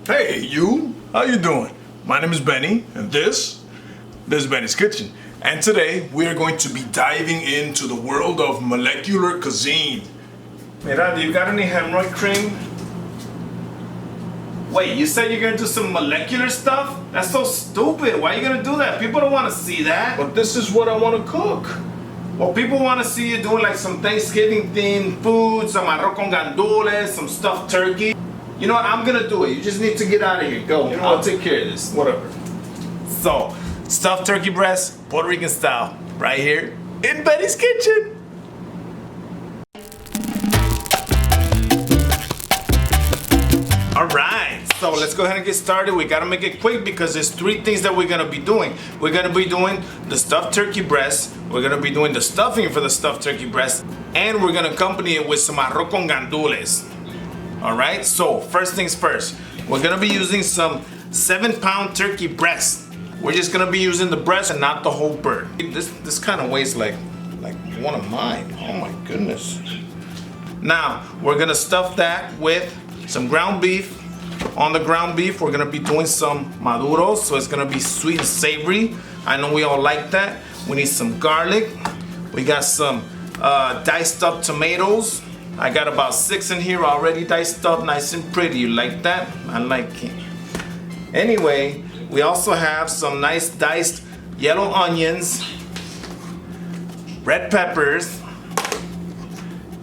Hey, you! How you doing? My name is Benny, and this is Benny's Kitchen. And today, we are going to be diving into the world of molecular cuisine. Mira, do you got any hemorrhoid cream? Wait, you said you're gonna do some molecular stuff? That's so stupid. Why are you gonna do that? People don't wanna see that. But this is what I wanna cook. Well, people wanna see you doing like some Thanksgiving themed food, some arroz con gandules, some stuffed turkey. You know what? I'm gonna do it. You just need to get out of here. Go. You know, I'll take care of this. Whatever. So, stuffed turkey breast, Puerto Rican style, right here in Benny's Kitchen. All right, so let's go ahead and get started. We gotta make it quick because there's three things that we're gonna be doing. We're gonna be doing the stuffed turkey breast, we're gonna be doing the stuffing for the stuffed turkey breast, and we're gonna accompany it with some arroz con gandules. All right, so first things first, we're gonna be using some 7-pound turkey breast. We're just gonna be using the breast and not the whole bird. This kind of weighs like one of mine. Oh my goodness. Now, we're gonna stuff that with some ground beef. On the ground beef, we're gonna be doing some maduros, so it's gonna be sweet and savory. I know we all like that. We need some garlic. We got some diced up tomatoes. I got about 6 in here already diced up, nice and pretty. You like that? I like it. Anyway, we also have some nice diced yellow onions, red peppers,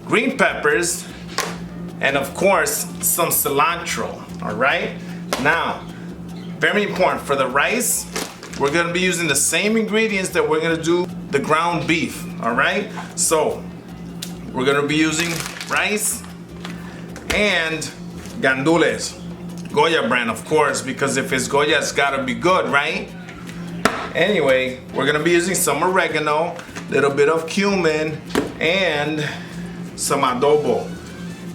green peppers, and of course, some cilantro, all right? Now, very important, for the rice, we're gonna be using the same ingredients that we're gonna do the ground beef, all right? So, we're gonna be using rice and gandules. Goya brand, of course, because if it's Goya, it's gotta be good, right? Anyway, we're gonna be using some oregano, little bit of cumin, and some adobo.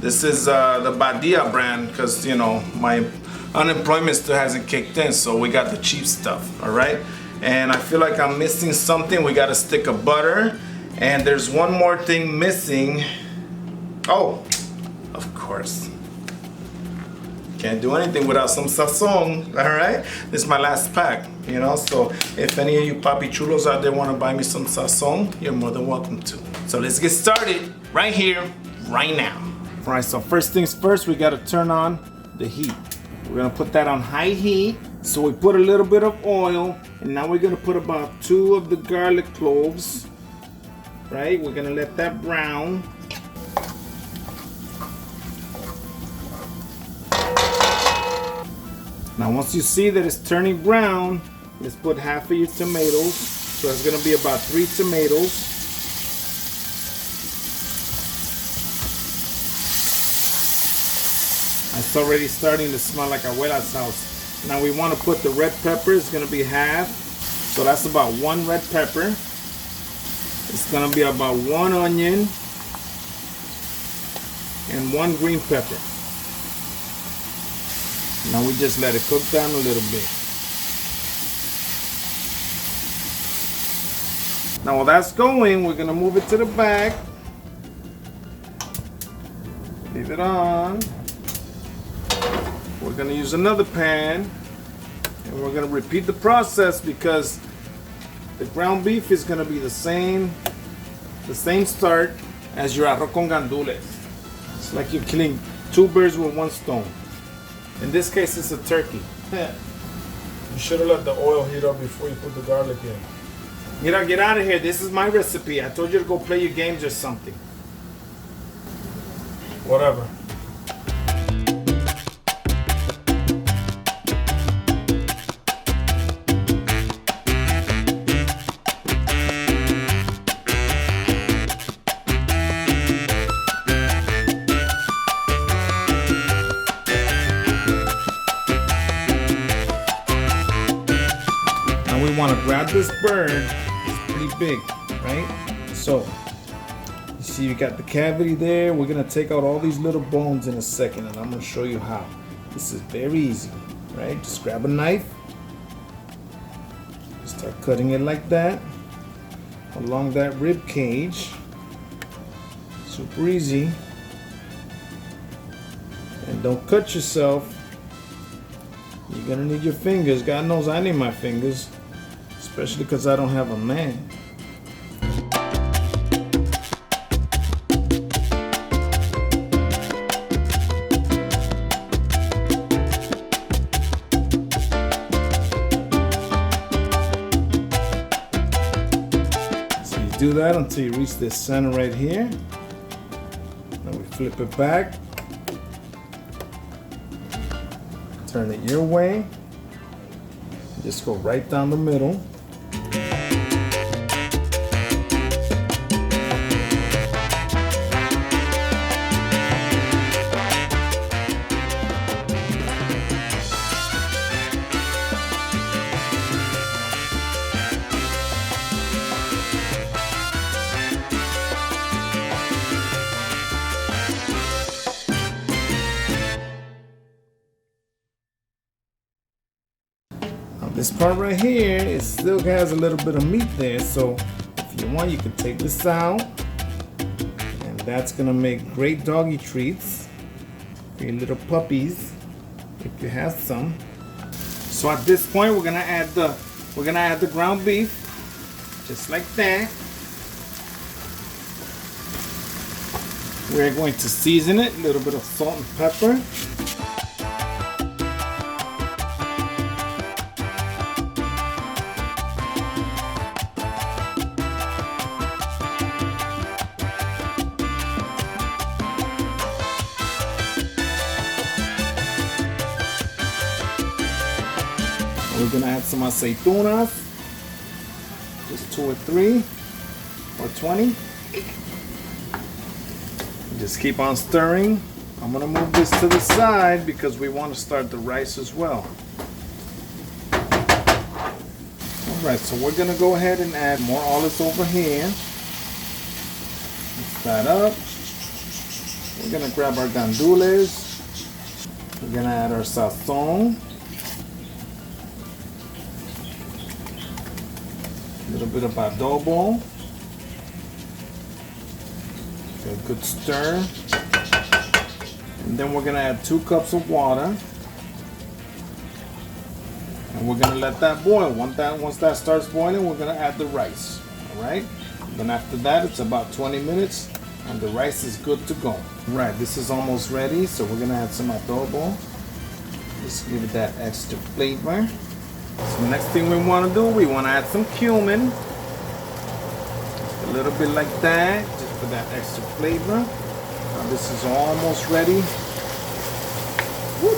This is the Badia brand because, you know, my unemployment still hasn't kicked in, so we got the cheap stuff, all right? And I feel like I'm missing something. We got a stick of butter, and there's one more thing missing. Oh, of course. Can't do anything without some sazon, all right? This is my last pack, you know, so if any of you papi chulos out there want to buy me some sazon, you're more than welcome to. So let's get started right here, right now. All right, so first things first, we gotta turn on the heat. We're gonna put that on high heat. So we put a little bit of oil, and now we're gonna put about 2 of the garlic cloves, right? We're gonna let that brown. Now once you see that it's turning brown, let's put half of your tomatoes. So it's gonna be about 3 tomatoes. It's already starting to smell like abuela's house. Now we want to put the red pepper. It's going to be half. So that's about 1 red pepper. It's going to be about 1 onion and 1 green pepper. Now we just let it cook down a little bit. Now while that's going, we're going to move it to the back. Leave it on. We're going to use another pan, and we're going to repeat the process because the ground beef is going to be the same start as your arroz con gandules. It's like you're killing 2 birds with 1 stone. In this case, it's a turkey. You should have let the oil heat up before you put the garlic in. Mira, get out of here. This is my recipe. I told you to go play your games or something. Whatever. We want to grab this bird. It's pretty big, right? So you see you got the cavity there. We're gonna take out all these little bones in a second, and I'm gonna show you how. This is very easy, right? Just grab a knife, start cutting it like that along that rib cage. Super easy. And don't cut yourself You're gonna need your fingers. God knows I need my fingers, especially because I don't have a man. So you do that until you reach this center right here. Then we flip it back. Turn it your way. Just go right down the middle. This part right here, it still has a little bit of meat there, so if you want, you can take this out, and that's gonna make great doggy treats for your little puppies if you have some. So at this point, we're gonna add the ground beef, just like that. We're going to season it, a little bit of salt and pepper. We're gonna add some aceitunas, just 2 or 3 or 20. Just keep on stirring. I'm gonna move this to the side because we want to start the rice as well. All right, so we're gonna go ahead and add more olives over here. Mix that up. We're gonna grab our gandules. We're gonna add our sazon. A little bit of adobo. Okay, a good stir. And then we're gonna add 2 cups of water. And we're gonna let that boil. Once that starts boiling, we're gonna add the rice. All right? Then after that, it's about 20 minutes and the rice is good to go. Right, this is almost ready, so we're gonna add some adobo. Just give it that extra flavor. So the next thing we want to do, we want to add some cumin. Just a little bit like that, just for that extra flavor. Now this is almost ready. Woo.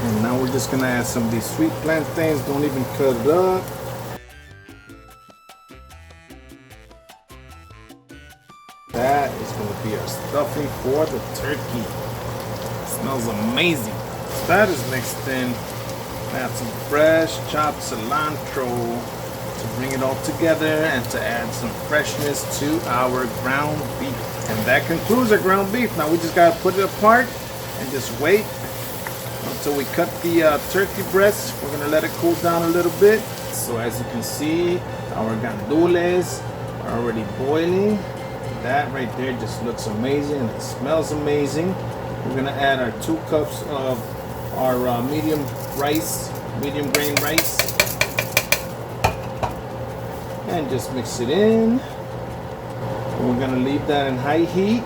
And now we're just going to add some of these sweet plantains. Don't even cut it up. That is going to be our stuffing for the turkey. It smells amazing. So that is mixed in. Add some fresh chopped cilantro to bring it all together and to add some freshness to our ground beef. And that concludes our ground beef. Now we just gotta put it apart and just wait until we cut the turkey breast. We're gonna let it cool down a little bit. So as you can see, our gandules are already boiling. That right there just looks amazing and it smells amazing. We're gonna add our 2 cups of our medium grain rice, and just mix it in. And we're gonna leave that in high heat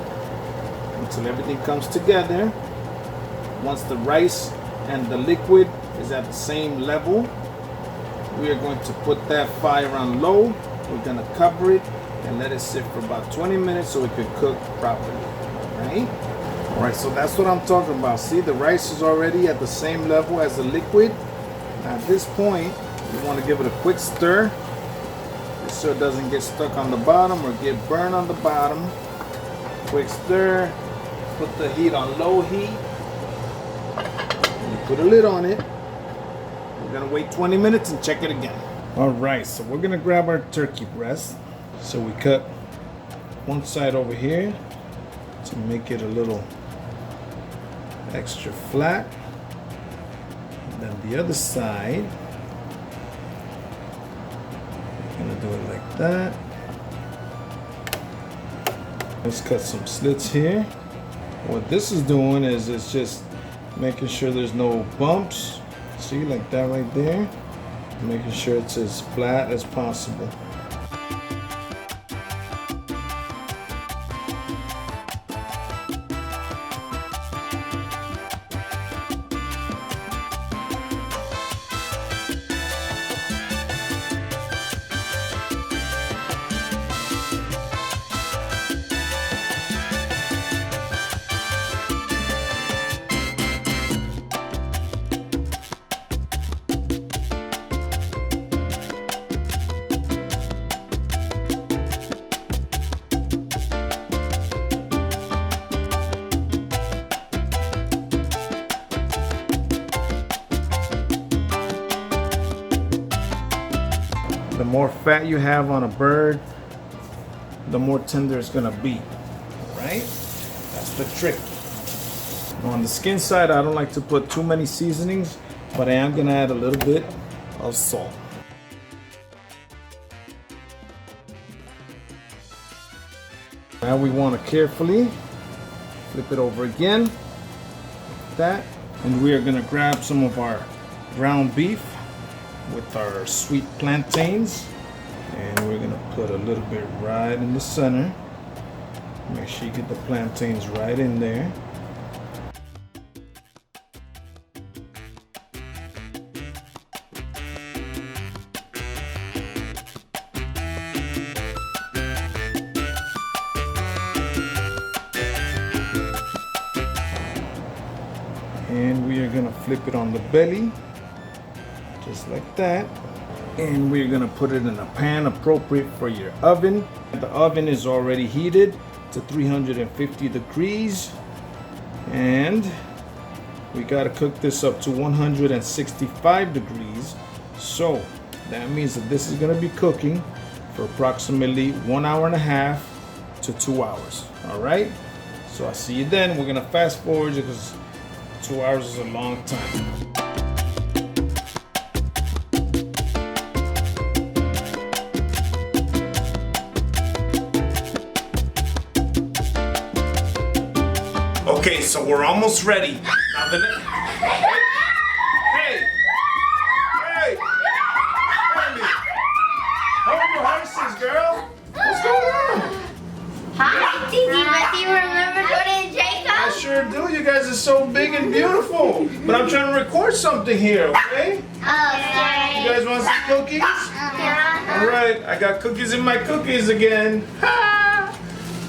until everything comes together. Once the rice and the liquid is at the same level, we are going to put that fire on low. We're gonna cover it and let it sit for about 20 minutes so it can cook properly. All right? Alright, so that's what I'm talking about. See, the rice is already at the same level as the liquid. Now at this point, you want to give it a quick stir just so it doesn't get stuck on the bottom or get burned on the bottom. Quick stir, put the heat on low heat, and you put a lid on it. We're going to wait 20 minutes and check it again. Alright, so we're going to grab our turkey breast. So we cut one side over here to make it a little extra flat, and then the other side I'm gonna do it like that. Let's cut some slits here. What this is doing is it's just making sure there's no bumps, See, like that right there. Making sure it's as flat as possible. The more fat you have on a bird, the more tender it's gonna be, right? That's the trick. On the skin side, I don't like to put too many seasonings, but I am gonna add a little bit of salt. Now we want to carefully flip it over again, like that, and we are gonna grab some of our ground beef with our sweet plantains, and we're gonna put a little bit right in the center. Make sure you get the plantains right in there. And we are gonna flip it on the belly, just like that. And we're gonna put it in a pan appropriate for your oven. The oven is already heated to 350 degrees. And we gotta cook this up to 165 degrees. So that means that this is gonna be cooking for approximately 1 hour and a half to 2 hours. All right? So I'll see you then. We're gonna fast forward because 2 hours is a long time. Okay, so we're almost ready. Now the hey! Bennie! Hold your horses, girl! What's going on? Hi, Titi, but do you remember going to ChaCha? I sure do. You guys are so big and beautiful. But I'm trying to record something here, okay? Oh, sorry. You guys want some cookies? Yeah. Alright, I got cookies in my cookies again.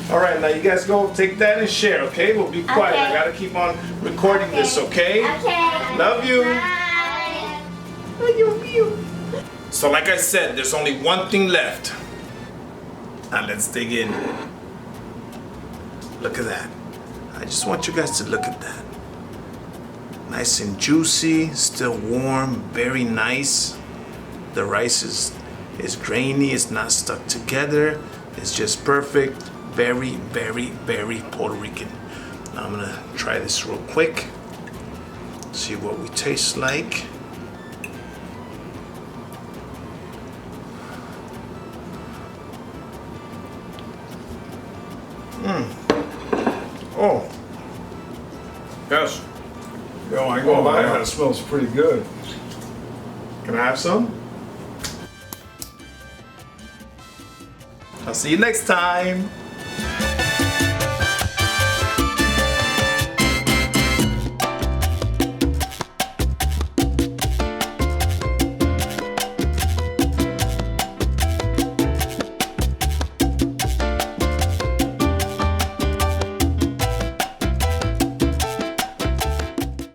Alright, now you guys go take that and share, okay? We'll be quiet. Okay. I gotta keep on recording this, okay? Okay. Love you. Bye. Love you. So like I said, there's only one thing left. Now let's dig in. Look at that. I just want you guys to look at that. Nice and juicy, still warm, very nice. The rice is grainy, it's not stuck together. It's just perfect. Very, very, very Puerto Rican. Now I'm gonna try this real quick. See what we taste like. Oh. Yes. Yo, I ain't gonna lie, that smells pretty good. Can I have some? I'll see you next time.